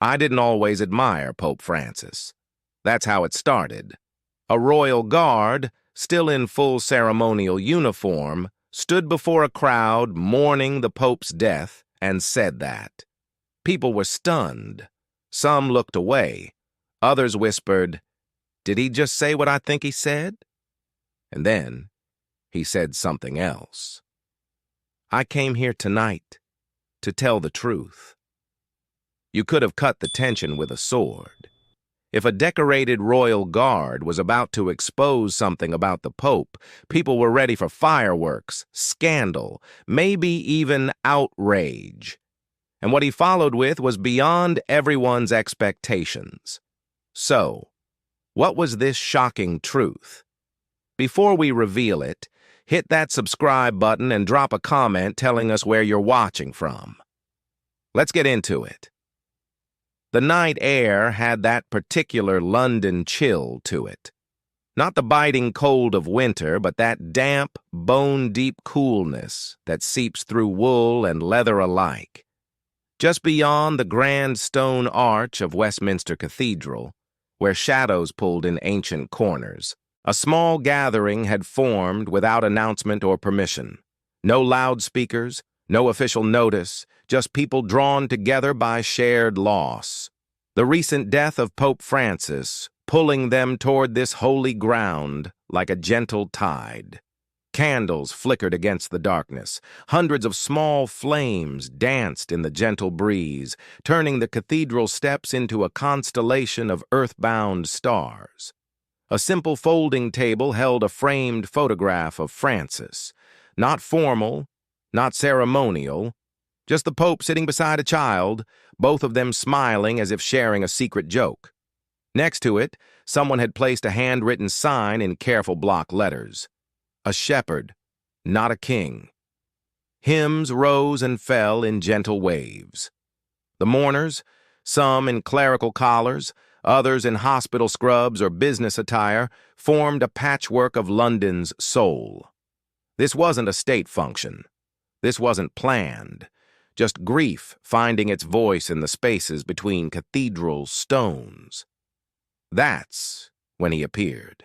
I didn't always admire Pope Francis. That's how it started. A royal guard, still in full ceremonial uniform, stood before a crowd mourning the Pope's death and said that. People were stunned. Some looked away. Others whispered, "Did he just say what I think he said?" And then he said something else. "I came here tonight to tell the truth." You could have cut the tension with a sword. If a decorated royal guard was about to expose something about the Pope, people were ready for fireworks, scandal, maybe even outrage. And what he followed with was beyond everyone's expectations. So, what was this shocking truth? Before we reveal it, hit that subscribe button and drop a comment telling us where you're watching from. Let's get into it. The night air had that particular London chill to it. Not the biting cold of winter, but that damp, bone-deep coolness that seeps through wool and leather alike. Just beyond the grand stone arch of Westminster Cathedral, where shadows pulled in ancient corners, a small gathering had formed without announcement or permission. No loudspeakers, no official notice, just people drawn together by shared loss. The recent death of Pope Francis pulling them toward this holy ground like a gentle tide. Candles flickered against the darkness. Hundreds of small flames danced in the gentle breeze, turning the cathedral steps into a constellation of earthbound stars. A simple folding table held a framed photograph of Francis. Not formal, not ceremonial, just the Pope sitting beside a child, both of them smiling as if sharing a secret joke. Next to it, someone had placed a handwritten sign in careful block letters. A shepherd, not a king. Hymns rose and fell in gentle waves. The mourners, some in clerical collars, others in hospital scrubs or business attire, formed a patchwork of London's soul. This wasn't a state function. This wasn't planned. Just grief finding its voice in the spaces between cathedral stones. That's when he appeared.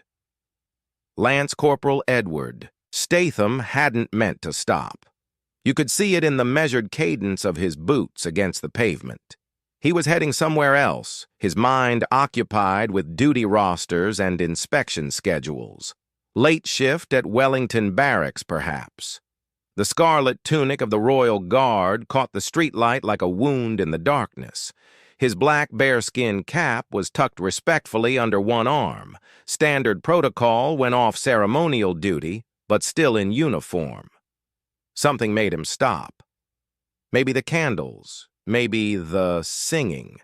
Lance Corporal Edward Statham hadn't meant to stop. You could see it in the measured cadence of his boots against the pavement. He was heading somewhere else, his mind occupied with duty rosters and inspection schedules. Late shift at Wellington Barracks, perhaps. The scarlet tunic of the Royal Guard caught the streetlight like a wound in the darkness. His black bearskin cap was tucked respectfully under one arm, standard protocol when off ceremonial duty, but still in uniform. Something made him stop. Maybe the candles, maybe the singing,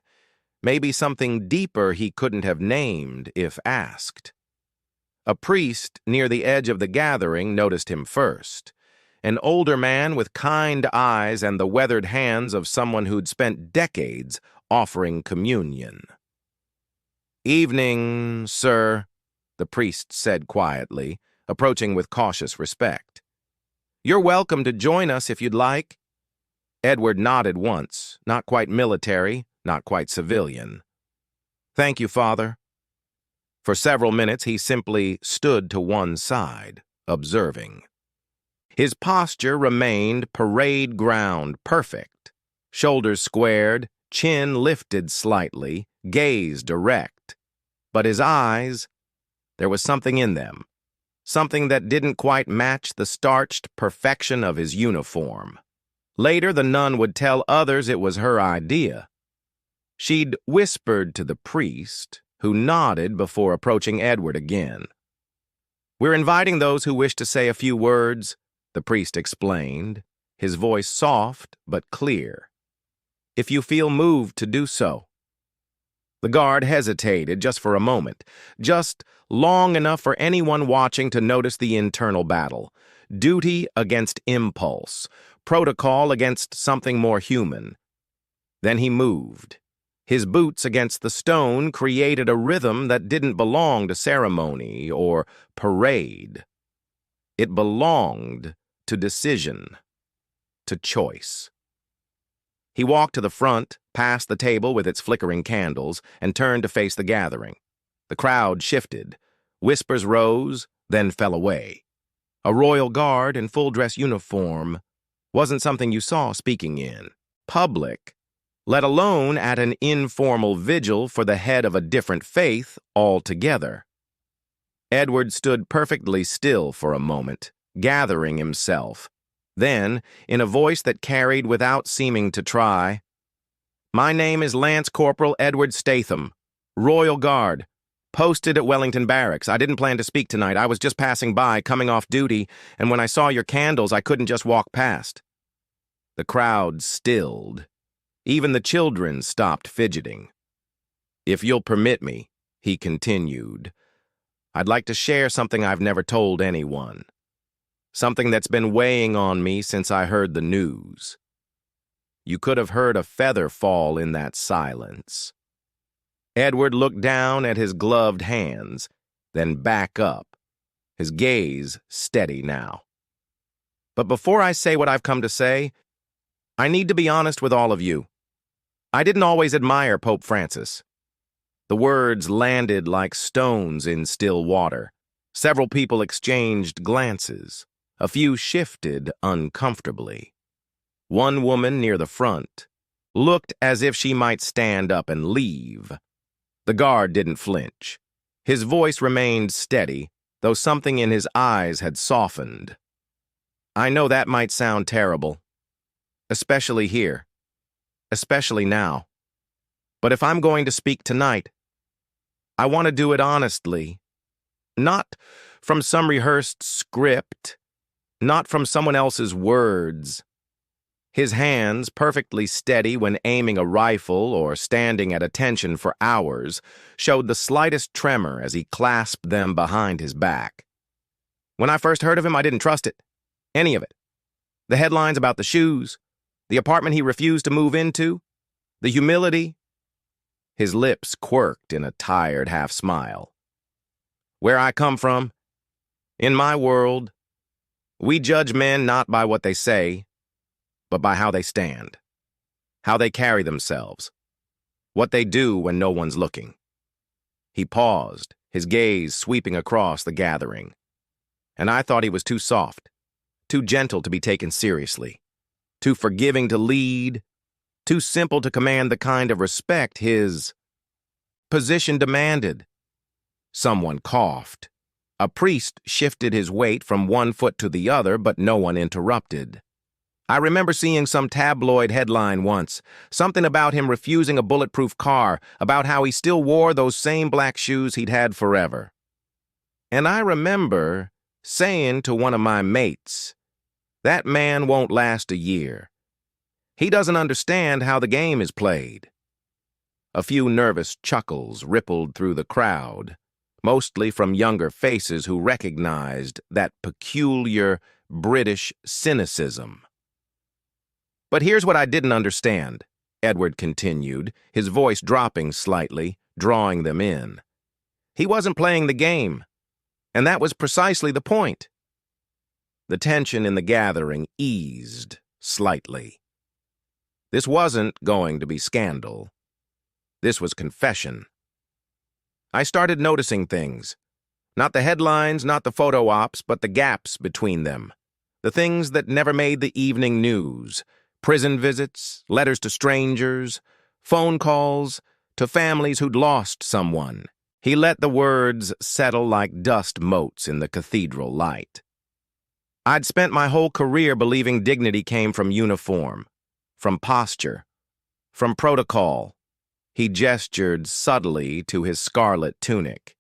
maybe something deeper he couldn't have named if asked. A priest near the edge of the gathering noticed him first. An older man with kind eyes and the weathered hands of someone who'd spent decades offering communion. "Evening, sir," the priest said quietly, approaching with cautious respect. "You're welcome to join us if you'd like." Edward nodded once, not quite military, not quite civilian. "Thank you, Father." For several minutes he simply stood to one side, observing. His posture remained parade ground perfect. Shoulders squared, chin lifted slightly, gaze direct. But his eyes, there was something in them. Something that didn't quite match the starched perfection of his uniform. Later, the nun would tell others it was her idea. She'd whispered to the priest, who nodded before approaching Edward again. "We're inviting those who wish to say a few words," the priest explained, his voice soft but clear. "If you feel moved to do so." The guard hesitated just for a moment, just long enough for anyone watching to notice the internal battle. Duty against impulse, protocol against something more human. Then he moved. His boots against the stone created a rhythm that didn't belong to ceremony or parade. It belonged to decision, to choice. He walked to the front, past the table with its flickering candles, and turned to face the gathering. The crowd shifted. Whispers rose, then fell away. A royal guard in full-dress uniform wasn't something you saw speaking in public, let alone at an informal vigil for the head of a different faith altogether. Edward stood perfectly still for a moment, gathering himself. Then, in a voice that carried without seeming to try, "My name is Lance Corporal Edward Statham, Royal Guard, posted at Wellington Barracks. I didn't plan to speak tonight. I was just passing by, coming off duty, and when I saw your candles, I couldn't just walk past." The crowd stilled. Even the children stopped fidgeting. "If you'll permit me," he continued, "I'd like to share something I've never told anyone. Something that's been weighing on me since I heard the news." You could have heard a feather fall in that silence. Edward looked down at his gloved hands, then back up, his gaze steady now. "But before I say what I've come to say, I need to be honest with all of you. I didn't always admire Pope Francis." The words landed like stones in still water. Several people exchanged glances. A few shifted uncomfortably. One woman near the front looked as if she might stand up and leave. The guard didn't flinch. His voice remained steady, though something in his eyes had softened. "I know that might sound terrible, especially here, especially now. But if I'm going to speak tonight, I want to do it honestly, not from some rehearsed script, not from someone else's words." His hands, perfectly steady when aiming a rifle or standing at attention for hours, showed the slightest tremor as he clasped them behind his back. "When I first heard of him, I didn't trust it. Any of it. The headlines about the shoes, the apartment he refused to move into, the humility." His lips quirked in a tired half-smile. "Where I come from, in my world, we judge men not by what they say, but by how they stand, how they carry themselves, what they do when no one's looking." He paused, his gaze sweeping across the gathering. And I thought he was too soft, too gentle to be taken seriously, too forgiving to lead, too simple to command the kind of respect his position demanded. Someone coughed. A priest shifted his weight from one foot to the other, but no one interrupted. I remember seeing some tabloid headline once, something about him refusing a bulletproof car, about how he still wore those same black shoes he'd had forever. And I remember saying to one of my mates, "That man won't last a year. He doesn't understand how the game is played." A few nervous chuckles rippled through the crowd, mostly from younger faces who recognized that peculiar British cynicism. "But here's what I didn't understand," Edward continued, his voice dropping slightly, drawing them in. "He wasn't playing the game, and that was precisely the point." The tension in the gathering eased slightly. This wasn't going to be scandal. This was confession. I started noticing things. Not the headlines, not the photo ops, but the gaps between them. The things that never made the evening news. Prison visits, letters to strangers, phone calls to families who'd lost someone. He let the words settle like dust motes in the cathedral light. I'd spent my whole career believing dignity came from uniform, from posture, from protocol. He gestured subtly to his scarlet tunic.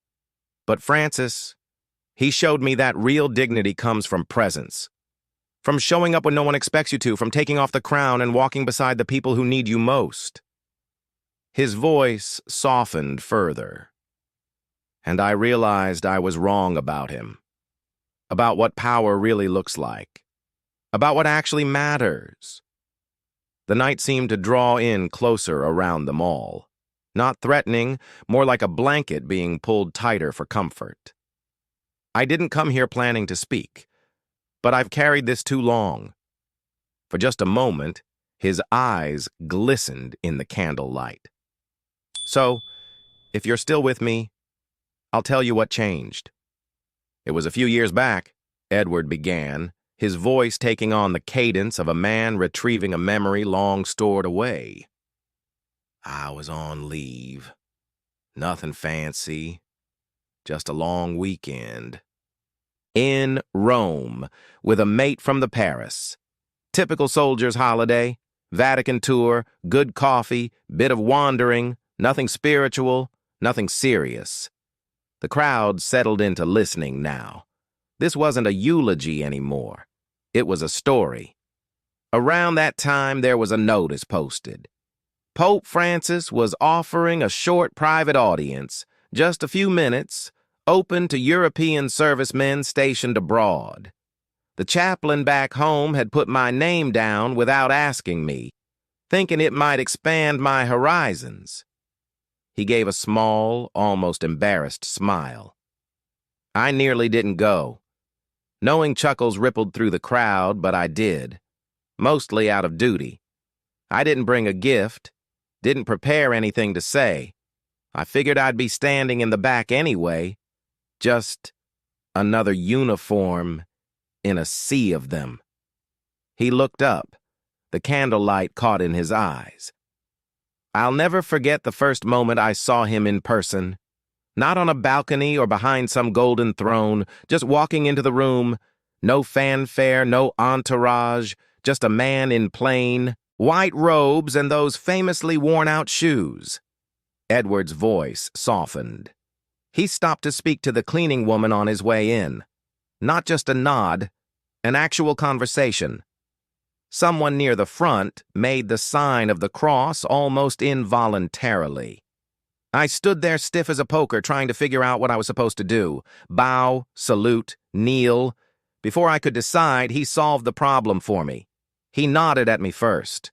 But Francis, he showed me that real dignity comes from presence. From showing up when no one expects you to, from taking off the crown and walking beside the people who need you most. His voice softened further. And I realized I was wrong about him. About what power really looks like. About what actually matters. The night seemed to draw in closer around them all. Not threatening, more like a blanket being pulled tighter for comfort. I didn't come here planning to speak. But I've carried this too long. For just a moment, His eyes glistened in the candlelight. So, if you're still with me, I'll tell you what changed. It was a few years back, Edward began, his voice taking on the cadence of a man retrieving a memory long stored away. I was on leave. Nothing fancy. Just a long weekend. In Rome, with a mate from the Paris. Typical soldier's holiday, Vatican tour, good coffee, bit of wandering, nothing spiritual, nothing serious. The crowd settled into listening now. This wasn't a eulogy anymore. It was a story. Around that time, there was a notice posted. Pope Francis was offering a short private audience, just a few minutes, open to European servicemen stationed abroad. The chaplain back home had put my name down without asking me, thinking it might expand my horizons. He gave a small, almost embarrassed smile. I nearly didn't go. Knowing chuckles rippled through the crowd, but I did, mostly out of duty. I didn't bring a gift, didn't prepare anything to say. I figured I'd be standing in the back anyway, just another uniform in a sea of them. He looked up, the candlelight caught in his eyes. I'll never forget the first moment I saw him in person. Not on a balcony or behind some golden throne, just walking into the room. No fanfare, no entourage, just a man in plain, white robes and those famously worn-out shoes. Edward's voice softened. He stopped to speak to the cleaning woman on his way in. Not just a nod, an actual conversation. Someone near the front made the sign of the cross almost involuntarily. I stood there stiff as a poker trying to figure out what I was supposed to do. Bow, salute, kneel. Before I could decide, he solved the problem for me. He nodded at me first.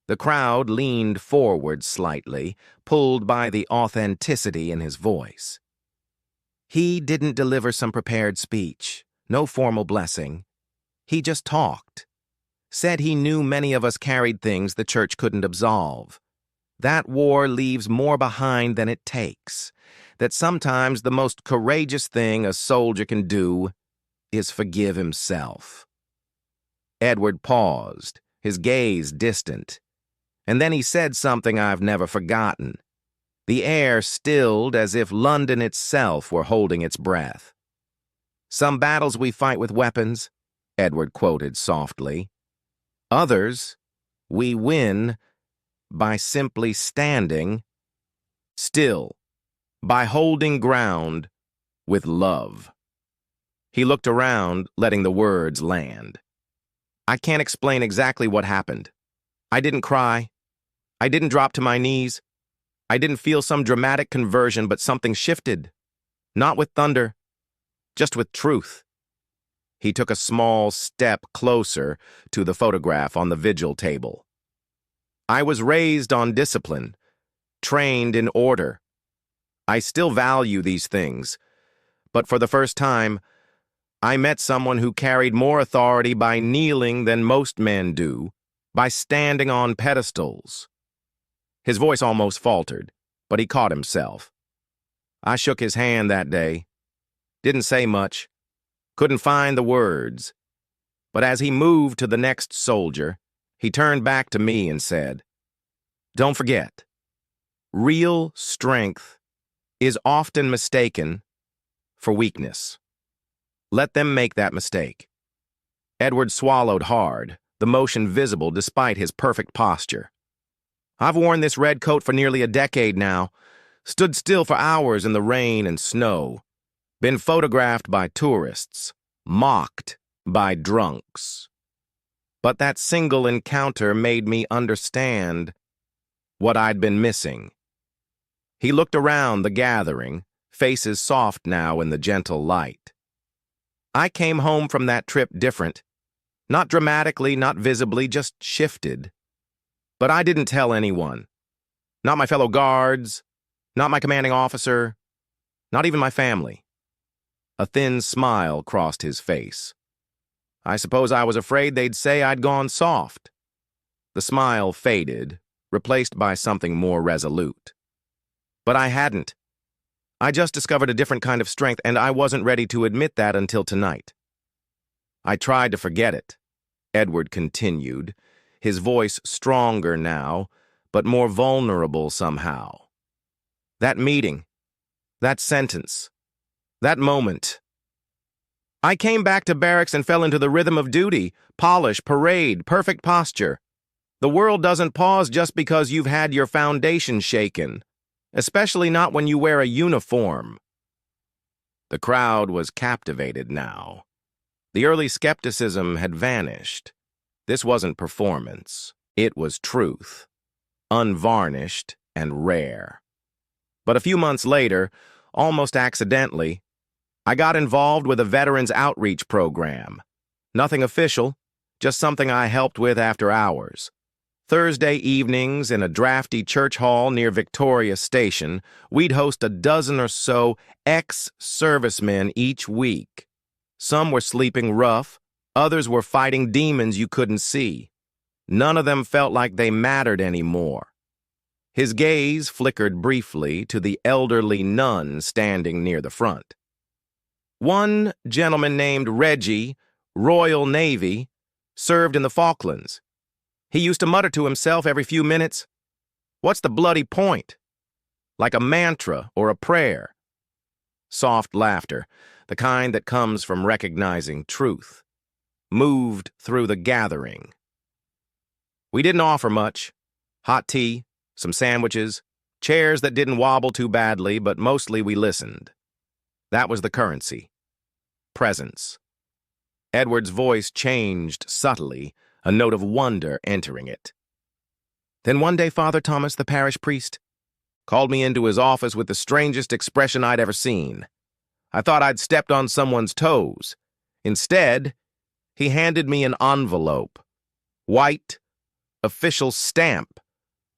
The crowd leaned forward slightly, pulled by the authenticity in his voice. He didn't deliver some prepared speech, no formal blessing. He just talked. Said he knew many of us carried things the church couldn't absolve. That war leaves more behind than it takes. That sometimes the most courageous thing a soldier can do is forgive himself. Edward paused, his gaze distant. And then he said something I've never forgotten. The air stilled as if London itself were holding its breath. Some battles we fight with weapons, Edward quoted softly. Others, we win by simply standing still, by holding ground with love. He looked around, letting the words land. I can't explain exactly what happened. I didn't cry. I didn't drop to my knees. I didn't feel some dramatic conversion, but something shifted. Not with thunder, just with truth. He took a small step closer to the photograph on the vigil table. I was raised on discipline, trained in order. I still value these things, but for the first time, I met someone who carried more authority by kneeling than most men do, by standing on pedestals. His voice almost faltered, but he caught himself. I shook his hand that day. Didn't say much. Couldn't find the words. But as he moved to the next soldier, he turned back to me and said, "Don't forget, real strength is often mistaken for weakness. Let them make that mistake." Edward swallowed hard, the motion visible despite his perfect posture. I've worn this red coat for nearly a decade now, stood still for hours in the rain and snow, been photographed by tourists, mocked by drunks. But that single encounter made me understand what I'd been missing. He looked around the gathering, faces soft now in the gentle light. I came home from that trip different. Not dramatically, not visibly, just shifted. But I didn't tell anyone. Not my fellow guards, not my commanding officer, not even my family. A thin smile crossed his face. I suppose I was afraid they'd say I'd gone soft. The smile faded, replaced by something more resolute. But I hadn't. I just discovered a different kind of strength, and I wasn't ready to admit that until tonight. I tried to forget it, Edward continued, his voice stronger now, but more vulnerable somehow. That meeting, that sentence, that moment. I came back to barracks and fell into the rhythm of duty, polish, parade, perfect posture. The world doesn't pause just because you've had your foundation shaken, especially not when you wear a uniform. The crowd was captivated now. The early skepticism had vanished. This wasn't performance. It was truth, unvarnished and rare. But a few months later, almost accidentally, I got involved with a veterans outreach program. Nothing official, just something I helped with after hours. Thursday evenings in a drafty church hall near Victoria Station, we'd host a dozen or so ex-servicemen each week. Some were sleeping rough, others were fighting demons you couldn't see. None of them felt like they mattered anymore. His gaze flickered briefly to the elderly nun standing near the front. One gentleman named Reggie, Royal Navy, served in the Falklands. He used to mutter to himself every few minutes, "What's the bloody point?" Like a mantra or a prayer. Soft laughter, the kind that comes from recognizing truth, moved through the gathering. We didn't offer much. Hot tea, some sandwiches, chairs that didn't wobble too badly, but mostly we listened. That was the currency. Presence. Edward's voice changed subtly, a note of wonder entering it. Then one day Father Thomas, the parish priest, called me into his office with the strangest expression I'd ever seen. I thought I'd stepped on someone's toes. Instead, he handed me an envelope. White, official stamp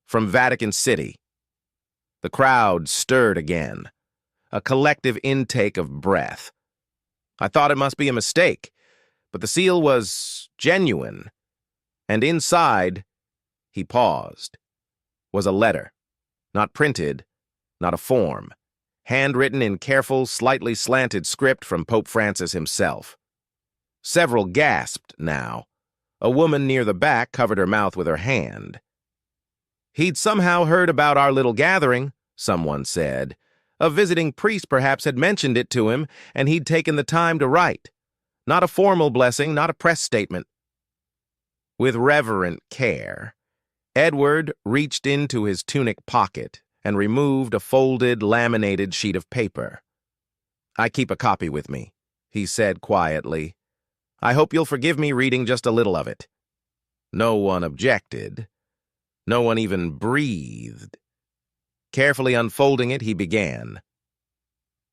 from Vatican City. The crowd stirred again, a collective intake of breath. I thought it must be a mistake, but the seal was genuine. And inside, he paused, was a letter, not printed, not a form, handwritten in careful, slightly slanted script from Pope Francis himself. Several gasped now. A woman near the back covered her mouth with her hand. He'd somehow heard about our little gathering, someone said. A visiting priest perhaps had mentioned it to him, and he'd taken the time to write. Not a formal blessing, not a press statement. With reverent care, Edward reached into his tunic pocket and removed a folded, laminated sheet of paper. "I keep a copy with me," he said quietly. "I hope you'll forgive me reading just a little of it." No one objected. No one even breathed. Carefully unfolding it, he began.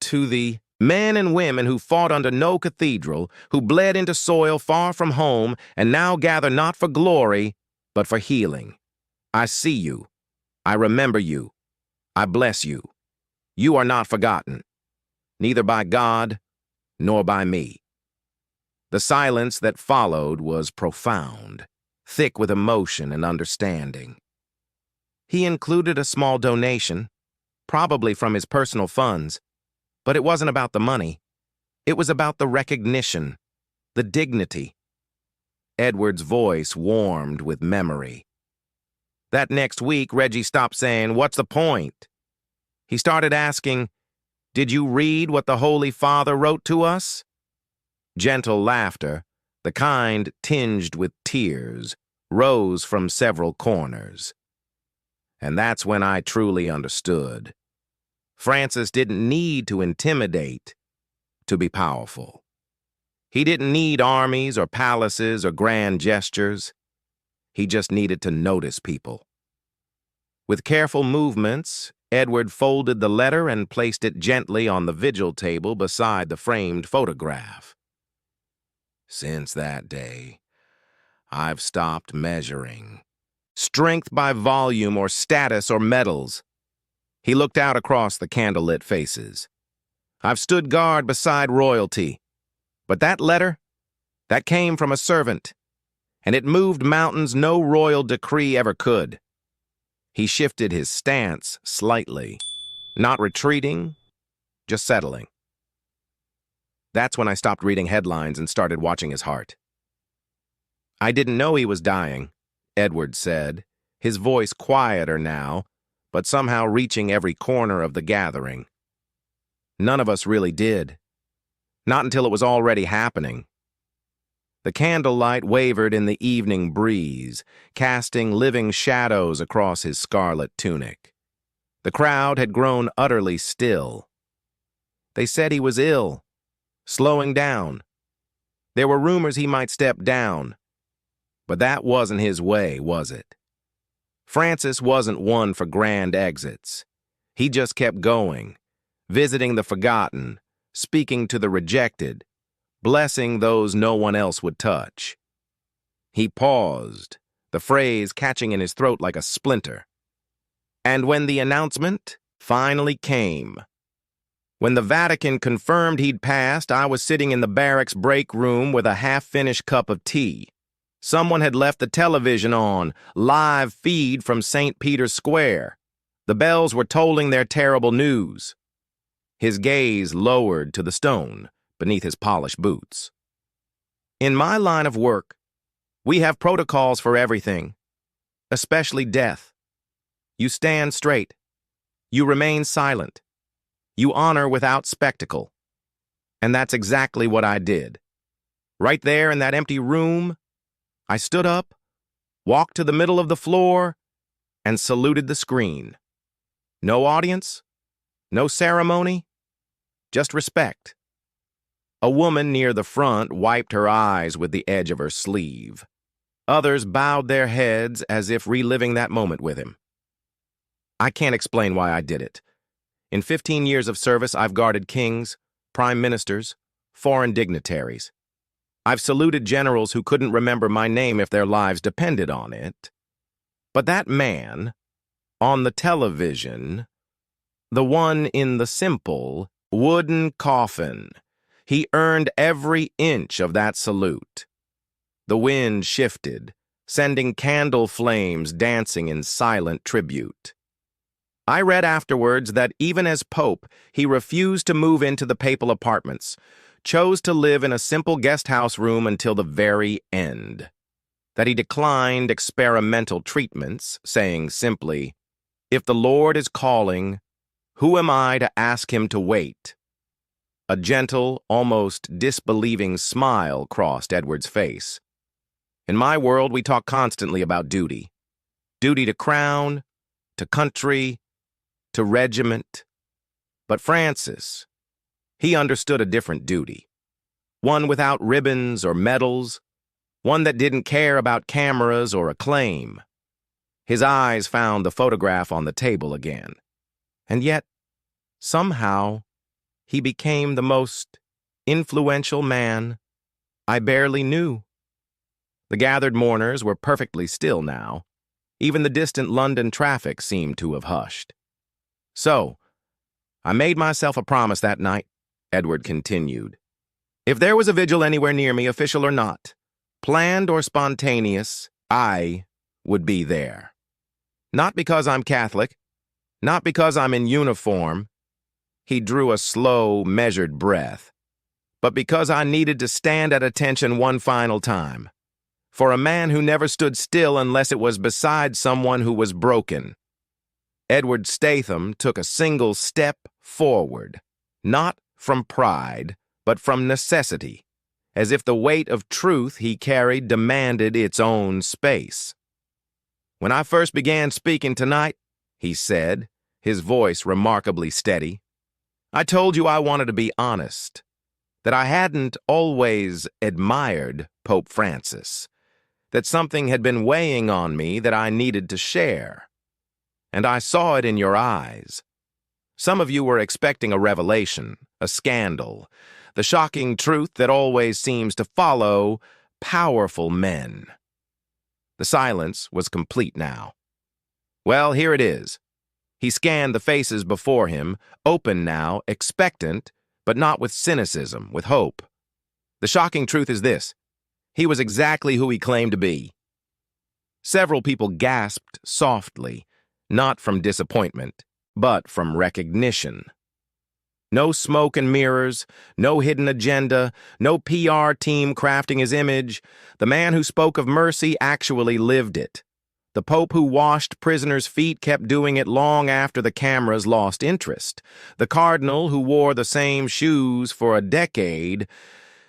"To the men and women who fought under no cathedral, who bled into soil far from home, and now gather not for glory, but for healing. I see you. I remember you. I bless you. You are not forgotten, neither by God nor by me." The silence that followed was profound, thick with emotion and understanding. He included a small donation, probably from his personal funds, but it wasn't about the money. It was about the recognition, the dignity. Edward's voice warmed with memory. That next week, Reggie stopped saying, "What's the point?" He started asking, "Did you read what the Holy Father wrote to us?" Gentle laughter, the kind tinged with tears, rose from several corners. And that's when I truly understood. Francis didn't need to intimidate to be powerful. He didn't need armies or palaces or grand gestures. He just needed to notice people. With careful movements, Edward folded the letter and placed it gently on the vigil table beside the framed photograph. Since that day, I've stopped measuring strength by volume or status or medals. He looked out across the candlelit faces. I've stood guard beside royalty. But that letter, that came from a servant. and it moved mountains no royal decree ever could. He shifted his stance slightly, not retreating, just settling. That's when I stopped reading headlines and started watching his heart. I didn't know he was dying, Edward said, his voice quieter now, but somehow reaching every corner of the gathering. None of us really did. Not until it was already happening. The candlelight wavered in the evening breeze, casting living shadows across his scarlet tunic. The crowd had grown utterly still. They said he was ill, slowing down. There were rumors he might step down. But that wasn't his way, was it? Francis wasn't one for grand exits. He just kept going, visiting the forgotten, speaking to the rejected, blessing those no one else would touch. He paused, the phrase catching in his throat like a splinter. And when the announcement finally came, when the Vatican confirmed he'd passed, I was sitting in the barracks break room with a half-finished cup of tea. Someone had left the television on, live feed from St. Peter's Square. The bells were tolling their terrible news. His gaze lowered to the stone beneath his polished boots. In my line of work, we have protocols for everything, especially death. You stand straight. You remain silent. You honor without spectacle. And that's exactly what I did. Right there in that empty room, I stood up, walked to the middle of the floor, and saluted the screen. No audience, no ceremony, just respect. A woman near the front wiped her eyes with the edge of her sleeve. Others bowed their heads as if reliving that moment with him. I can't explain why I did it. In 15 years of service, I've guarded kings, prime ministers, foreign dignitaries. I've saluted generals who couldn't remember my name if their lives depended on it. But that man, on the television, the one in the simple, wooden coffin, he earned every inch of that salute. The wind shifted, sending candle flames dancing in silent tribute. I read afterwards that even as Pope, he refused to move into the papal apartments, chose to live in a simple guest house room until the very end. That he declined experimental treatments, saying simply, "If the Lord is calling, who am I to ask him to wait?" A gentle, almost disbelieving smile crossed Edward's face. In my world, we talk constantly about duty. Duty to crown, to country, to regiment. But Francis, he understood a different duty. One without ribbons or medals, one that didn't care about cameras or acclaim. His eyes found the photograph on the table again. And yet, somehow, he became the most influential man I barely knew. The gathered mourners were perfectly still now. Even the distant London traffic seemed to have hushed. So, I made myself a promise that night, Edward continued. If there was a vigil anywhere near me, official or not, planned or spontaneous, I would be there. Not because I'm Catholic, not because I'm in uniform. He drew a slow, measured breath. But because I needed to stand at attention one final time. For a man who never stood still unless it was beside someone who was broken. Edward Statham took a single step forward, not from pride, but from necessity, as if the weight of truth he carried demanded its own space. When I first began speaking tonight, he said, his voice remarkably steady, I told you I wanted to be honest, that I hadn't always admired Pope Francis, that something had been weighing on me that I needed to share. And I saw it in your eyes. Some of you were expecting a revelation, a scandal, the shocking truth that always seems to follow powerful men. The silence was complete now. Well, here it is. He scanned the faces before him, open now, expectant, but not with cynicism, with hope. The shocking truth is this. He was exactly who he claimed to be. Several people gasped softly, not from disappointment, but from recognition. No smoke and mirrors, no hidden agenda, no PR team crafting his image. The man who spoke of mercy actually lived it. The Pope who washed prisoners' feet kept doing it long after the cameras lost interest. The Cardinal who wore the same shoes for a decade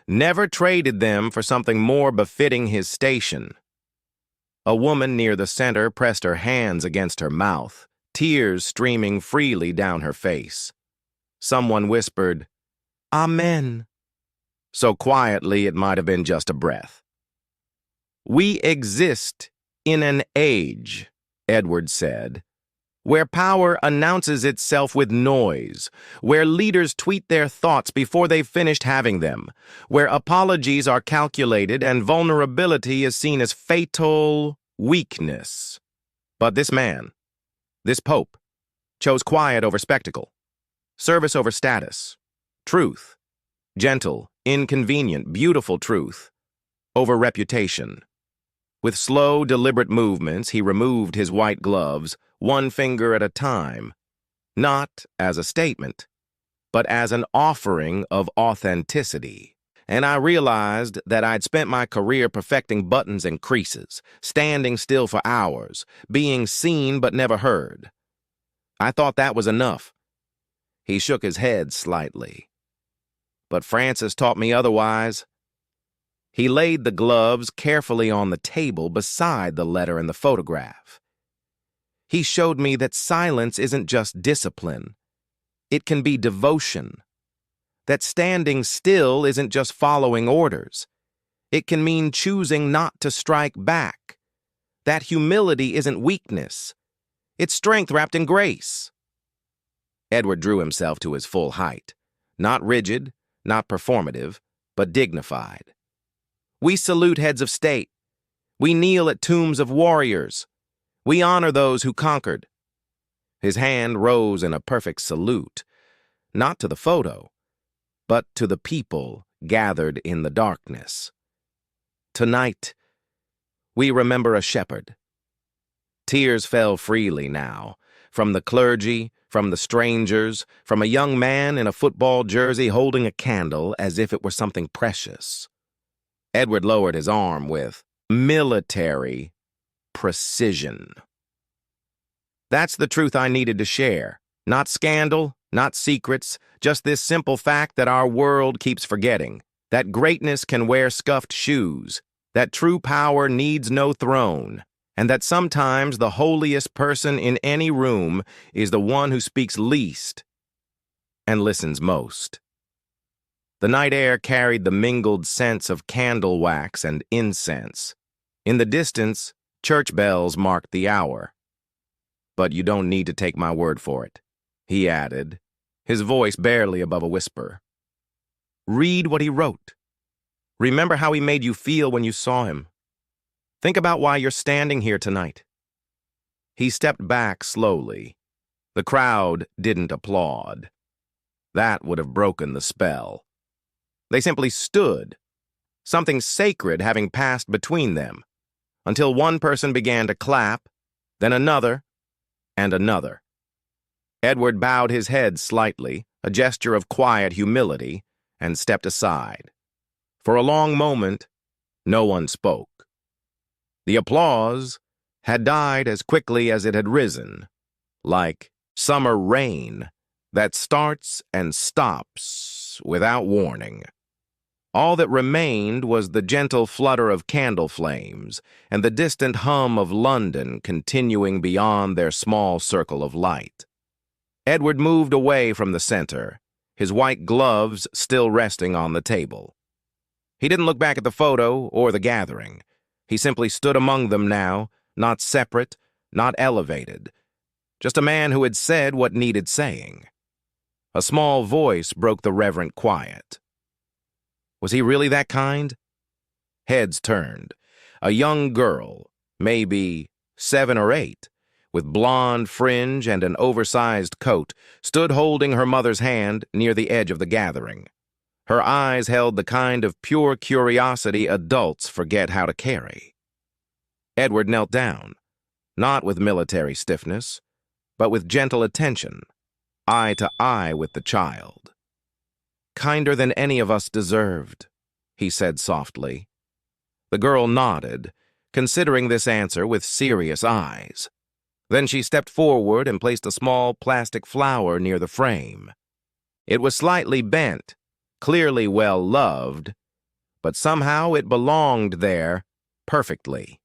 never traded them for something more befitting his station. A woman near the center pressed her hands against her mouth, tears streaming freely down her face. Someone whispered, "Amen," so quietly it might have been just a breath. "We exist in an age," Edward said, "where power announces itself with noise, where leaders tweet their thoughts before they've finished having them, where apologies are calculated and vulnerability is seen as fatal weakness. But this man, this Pope, chose quiet over spectacle, service over status, truth, gentle, inconvenient, beautiful truth, over reputation. With slow, deliberate movements, he removed his white gloves, one finger at a time, not as a statement, but as an offering of authenticity. And I realized that I'd spent my career perfecting buttons and creases, standing still for hours, being seen but never heard. I thought that was enough. He shook his head slightly. But Francis taught me otherwise. He laid the gloves carefully on the table beside the letter and the photograph. He showed me that silence isn't just discipline. It can be devotion. That standing still isn't just following orders. It can mean choosing not to strike back. That humility isn't weakness. It's strength wrapped in grace. Edward drew himself to his full height. Not rigid, not performative, but dignified. We salute heads of state. We kneel at tombs of warriors. We honor those who conquered. His hand rose in a perfect salute, not to the photo, but to the people gathered in the darkness. Tonight, we remember a shepherd. Tears fell freely now, from the clergy, from the strangers, from a young man in a football jersey holding a candle as if it were something precious. Edward lowered his arm with military precision. That's the truth I needed to share. Not scandal, not secrets, just this simple fact that our world keeps forgetting. That greatness can wear scuffed shoes, that true power needs no throne, and that sometimes the holiest person in any room is the one who speaks least and listens most. The night air carried the mingled scents of candle wax and incense. In the distance, church bells marked the hour. But you don't need to take my word for it, he added, his voice barely above a whisper. Read what he wrote. Remember how he made you feel when you saw him. Think about why you're standing here tonight. He stepped back slowly. The crowd didn't applaud. That would have broken the spell. They simply stood, something sacred having passed between them, until one person began to clap, then another, and another. Edward bowed his head slightly, a gesture of quiet humility, and stepped aside. For a long moment, no one spoke. The applause had died as quickly as it had risen, like summer rain that starts and stops without warning. All that remained was the gentle flutter of candle flames and the distant hum of London continuing beyond their small circle of light. Edward moved away from the center, his white gloves still resting on the table. He didn't look back at the photo or the gathering. He simply stood among them now, not separate, not elevated. Just a man who had said what needed saying. A small voice broke the reverent quiet. Was he really that kind? Heads turned. A young girl, maybe 7 or 8, with blonde fringe and an oversized coat, stood holding her mother's hand near the edge of the gathering. Her eyes held the kind of pure curiosity adults forget how to carry. Edward knelt down, not with military stiffness, but with gentle attention, eye to eye with the child. "Kinder than any of us deserved," he said softly. The girl nodded, considering this answer with serious eyes. Then she stepped forward and placed a small plastic flower near the frame. It was slightly bent, clearly well-loved, but somehow it belonged there perfectly.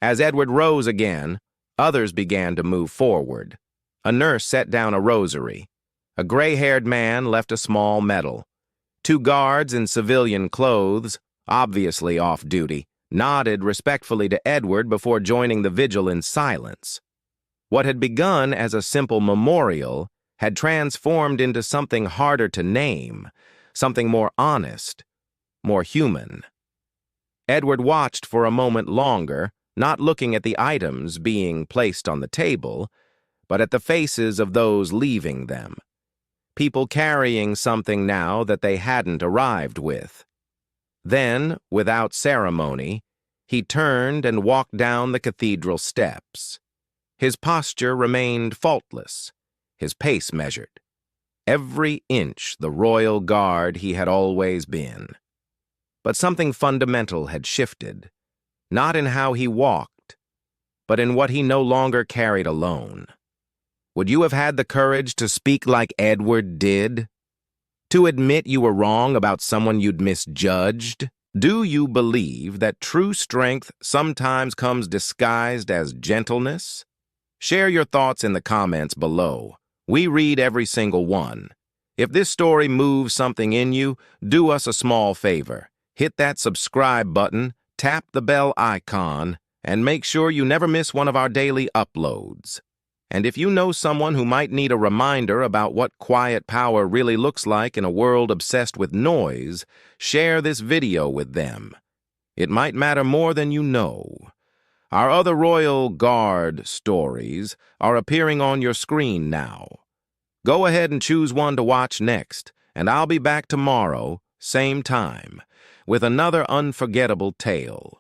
As Edward rose again, others began to move forward. A nurse set down a rosary. A gray-haired man left a small medal. 2 guards in civilian clothes, obviously off-duty, nodded respectfully to Edward before joining the vigil in silence. What had begun as a simple memorial had transformed into something harder to name, something more honest, more human. Edward watched for a moment longer, not looking at the items being placed on the table, but at the faces of those leaving them. People carrying something now that they hadn't arrived with. Then, without ceremony, he turned and walked down the cathedral steps. His posture remained faultless, his pace measured. Every inch the royal guard he had always been. But something fundamental had shifted, not in how he walked, but in what he no longer carried alone. Would you have had the courage to speak like Edward did? To admit you were wrong about someone you'd misjudged? Do you believe that true strength sometimes comes disguised as gentleness? Share your thoughts in the comments below. We read every single one. If this story moves something in you, do us a small favor. Hit that subscribe button, tap the bell icon, and make sure you never miss one of our daily uploads. And if you know someone who might need a reminder about what quiet power really looks like in a world obsessed with noise, share this video with them. It might matter more than you know. Our other Royal Guard stories are appearing on your screen now. Go ahead and choose one to watch next, and I'll be back tomorrow, same time, with another unforgettable tale.